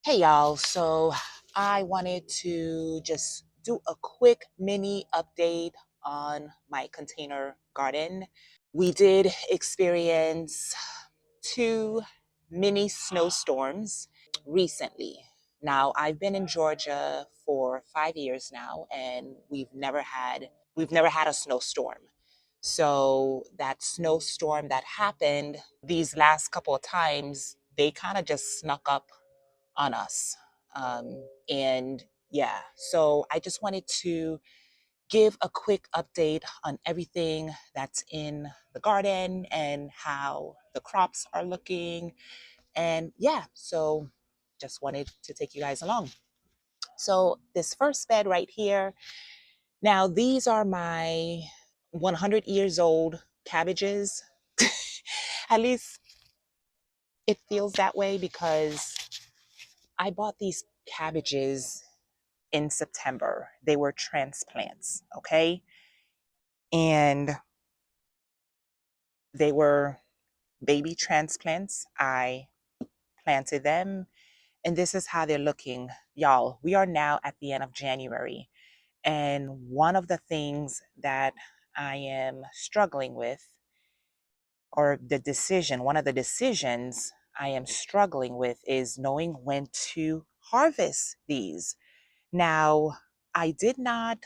Hey y'all, so I wanted to just do a quick mini update on my container garden. We did experience two mini snowstorms recently. Now, I've been in Georgia for 5 years now, and we've never had a snowstorm. So that snowstorm that happened these last couple of times, they kind of just snuck up on us. And yeah, so I just wanted to give a quick update on everything that's in the garden and how the crops are looking. And yeah, so just wanted to take you guys along. So, this first bed right here, now these are my 100 years old cabbages. At least it feels that way because I bought these cabbages in September. They were transplants, okay? And they were baby transplants. I planted them, and this is how they're looking. Y'all, we are now at the end of January. And one of the things that I am struggling with, or one of the decisions I am struggling with is knowing when to harvest these. Now, I did not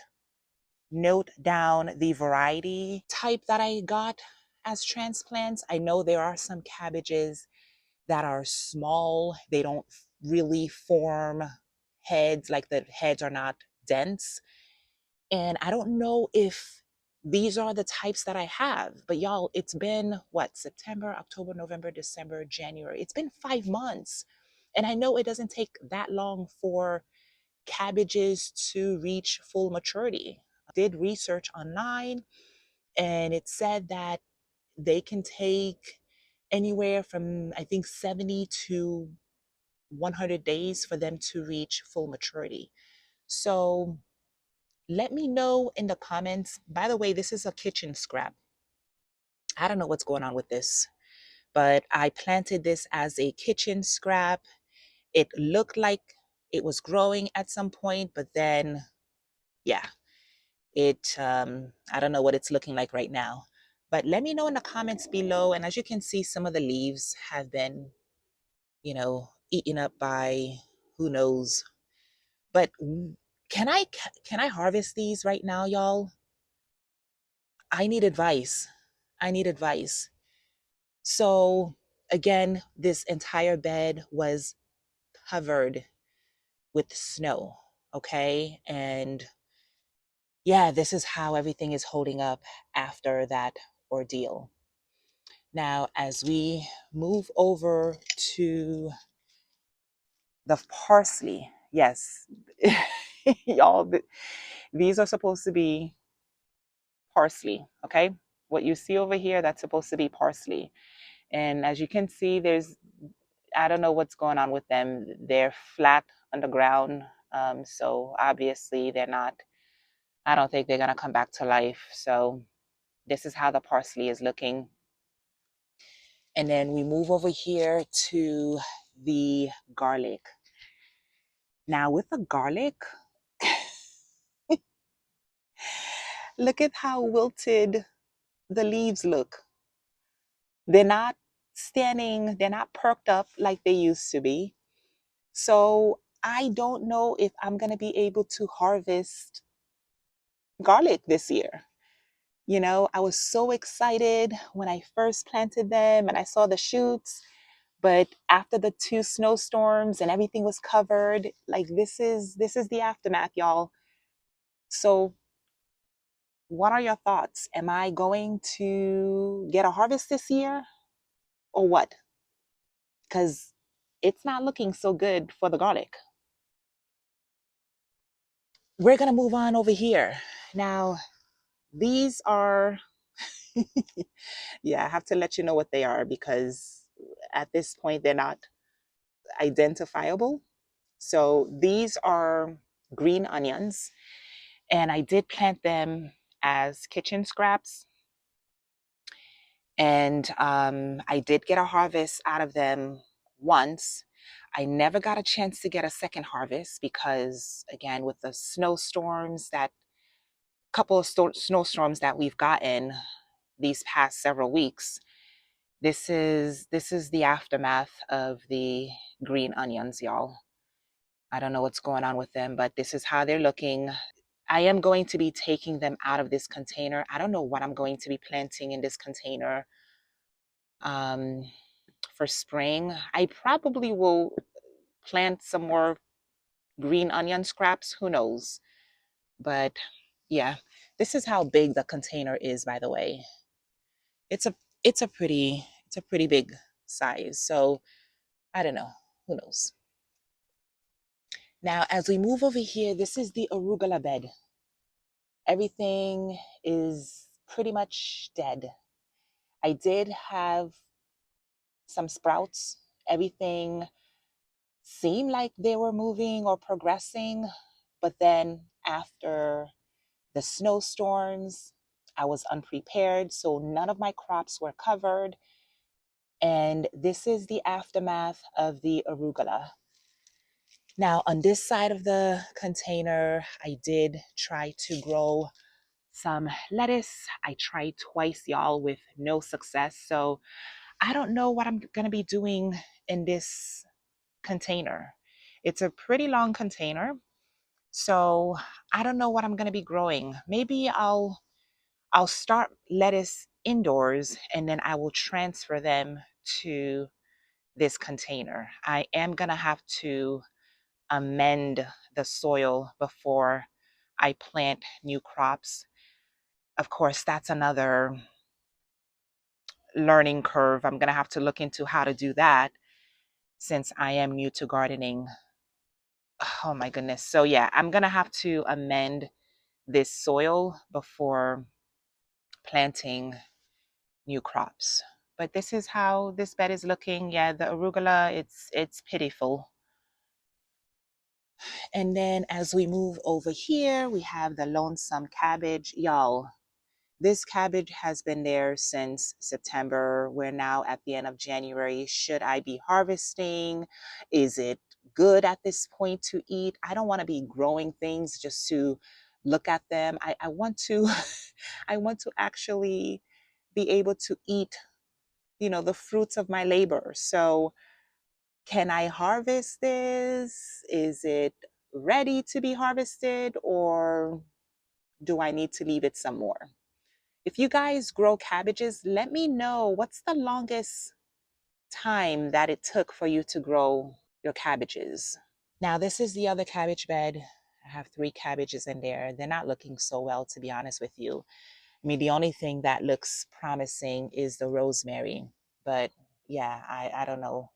note down the variety type that I got as transplants. I know there are some cabbages that are small, they don't really form heads, like the heads are not dense. And I don't know if these are the types that I have, but y'all, it's been what, September, October, November, December, January. It's been 5 months. And I know it doesn't take that long for cabbages to reach full maturity. Did research online, and it said that they can take anywhere from, I think, 70 to 100 days for them to reach full maturity. So let me know in the comments. By the way, this is a kitchen scrap. I don't know what's going on with this, but I planted this as a kitchen scrap. It looked like it was growing at some point, but then, yeah, I don't know what it's looking like right now. But let me know in the comments below. And as you can see, some of the leaves have been, eaten up by who knows. But can I harvest these right now, y'all? I need advice. I need advice. So again, this entire bed was covered with snow. Okay. And yeah, this is how everything is holding up after that ordeal. Now, as we move over to the parsley, yes, y'all, these are supposed to be parsley, okay? What you see over here, that's supposed to be parsley. And as you can see, I don't know what's going on with them. They're flat on the ground. So obviously I don't think they're going to come back to life. So this is how the parsley is looking. And then we move over here to the garlic. Now, with the garlic, look at how wilted the leaves look. They're not they're not perked up like they used to be. So I don't know if I'm going to be able to harvest garlic this year. I was so excited when I first planted them and I saw the shoots. But after the two snowstorms and everything was covered, like this is the aftermath, y'all. So what are your thoughts? Am I going to get a harvest this year or what? Because it's not looking so good for the garlic. We're going to move on over here. Now, these are, yeah, I have to let you know what they are because at this point they're not identifiable. So these are green onions, and I did plant them as kitchen scraps. And I did get a harvest out of them once. I never got a chance to get a second harvest because, again, with the snowstorms, that couple of snowstorms that we've gotten these past several weeks, this is the aftermath of the green onions, y'all. I don't know what's going on with them, but this is how they're looking. I am going to be taking them out of this container. I don't know what I'm going to be planting in this container um, for spring. I probably will plant some more green onion scraps. Who knows? But yeah, this is how big the container is, by the way. It's a it's a pretty big size. So I don't know. Who knows? Now, as we move over here, this is the arugula bed. Everything is pretty much dead. I did have some sprouts. Everything seemed like they were moving or progressing, but then after the snowstorms, I was unprepared, so none of my crops were covered. And this is the aftermath of the arugula. Now, on this side of the container, I did try to grow some lettuce. I tried twice, y'all, with no success. So I don't know what I'm going to be doing in this container. It's a pretty long container. So I don't know what I'm going to be growing. Maybe I'll start lettuce indoors and then I will transfer them to this container. I am going to have to amend the soil before I plant new crops. Of course, that's another learning curve. I'm going to have to look into how to do that since I am new to gardening. Oh my goodness. So, yeah, I'm going to have to amend this soil before planting new crops. But this is how this bed is looking. Yeah, the arugula, it's pitiful. And then as we move over here, we have the lonesome cabbage. Y'all, this cabbage has been there since September. We're now at the end of January. Should I be harvesting? Is it good at this point to eat? I don't want to be growing things just to look at them. I want to I want to actually be able to eat, the fruits of my labor. So can I harvest this? Is it ready to be harvested, or do I need to leave it some more? If you guys grow cabbages, let me know what's the longest time that it took for you to grow your cabbages. Now, this is the other cabbage bed. I have 3 cabbages in there. They're not looking so well, to be honest with you. I mean, the only thing that looks promising is the rosemary. But yeah, I don't know.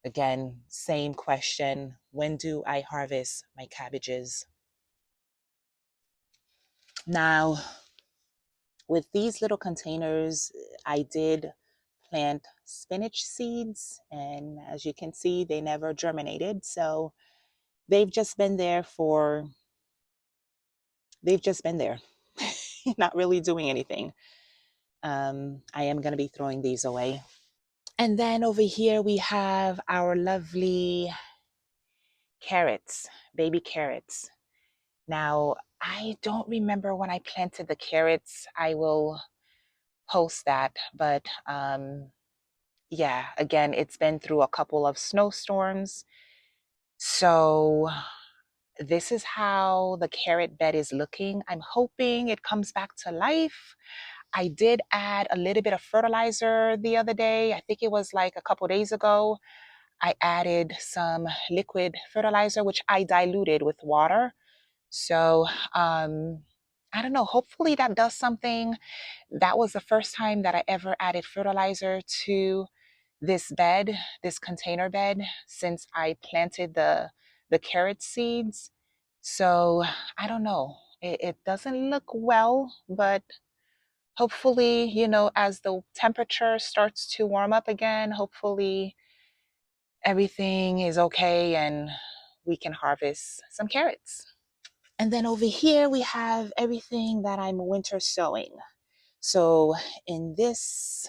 Again, same question. When do I harvest my cabbages? Now, with these little containers, I did plant spinach seeds, and as you can see, they never germinated. So they've just been there they've just been there, not really doing anything. I am going to be throwing these away. And then over here, we have our lovely carrots, baby carrots. Now, I don't remember when I planted the carrots. I will post that, but yeah, again, it's been through a couple of snowstorms. So this is how the carrot bed is looking. I'm hoping it comes back to life. I did add a little bit of fertilizer the other day. I think it was like a couple days ago. I added some liquid fertilizer, which I diluted with water. So I don't know. Hopefully that does something. That was the first time that I ever added fertilizer to this bed, this container bed, since I planted the carrot seeds. So I don't know. It doesn't look well, but hopefully, as the temperature starts to warm up again, hopefully everything is okay and we can harvest some carrots. And then over here we have everything that I'm winter sowing. So in this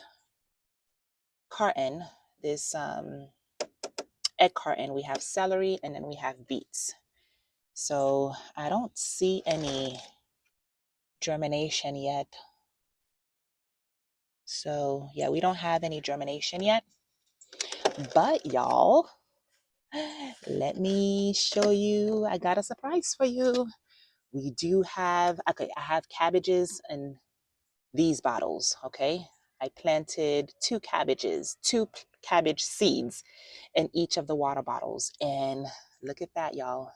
carton, this egg carton, we have celery, and then we have beets. So I don't see any germination yet. So yeah, we don't have any germination yet. But y'all, let me show you. I got a surprise for you. We do have, okay, I have cabbages in these bottles, okay? I planted two cabbages, cabbage seeds in each of the water bottles. And look at that, y'all.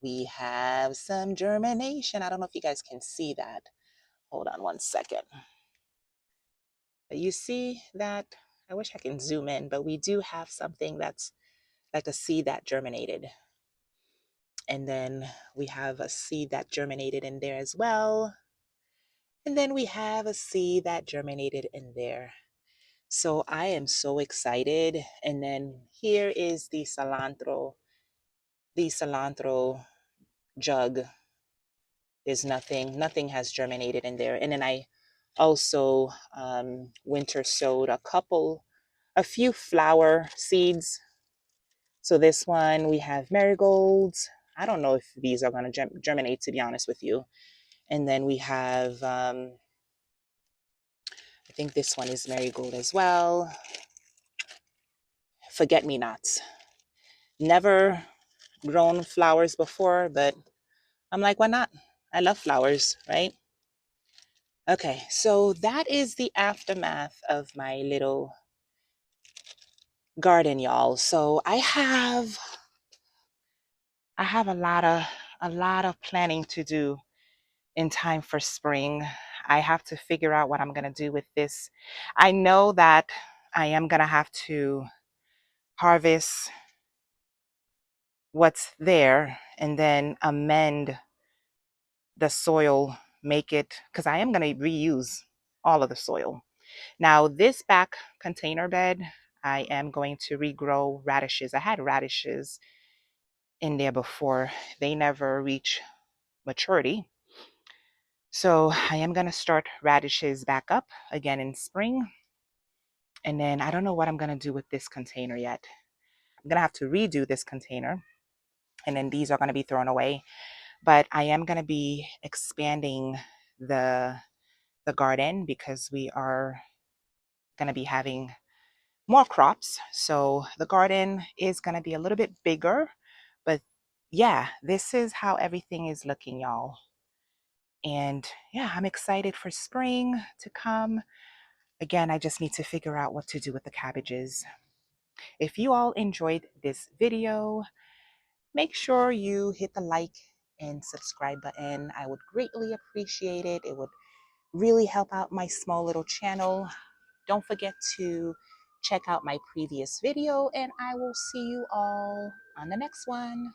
We have some germination. I don't know if you guys can see that. Hold on one second. You see that? I wish I can zoom in, but we do have something that's like a seed that germinated. And then we have a seed that germinated in there as well. And then we have a seed that germinated in there. So I am so excited. And then here is the cilantro jug. There's nothing has germinated in there. And then I also winter sowed a few flower seeds. So this one we have marigolds. I don't know if these are going to germinate, to be honest with you. And then we have, I think this one is marigold as well. Forget-me-nots. Never grown flowers before, but I'm like, why not? I love flowers, right? Okay, so that is the aftermath of my little garden, y'all. So I have a lot of planning to do in time for spring. I have to figure out what I'm going to do with this. I know that I am going to have to harvest what's there and then amend the soil, make it, because I am going to reuse all of the soil. Now, this back container bed, I am going to regrow radishes. I had radishes in there before, they never reach maturity. So I am going to start radishes back up again in spring. And then I don't know what I'm going to do with this container yet. I'm going to have to redo this container. And then these are going to be thrown away. But I am going to be expanding the garden because we are going to be having more crops. So the garden is going to be a little bit bigger. But yeah, this is how everything is looking, y'all. And yeah, I'm excited for spring to come. Again, I just need to figure out what to do with the cabbages. If you all enjoyed this video, make sure you hit the like and subscribe button. I would greatly appreciate it. It would really help out my small little channel. Don't forget to check out my previous video, and I will see you all on the next one.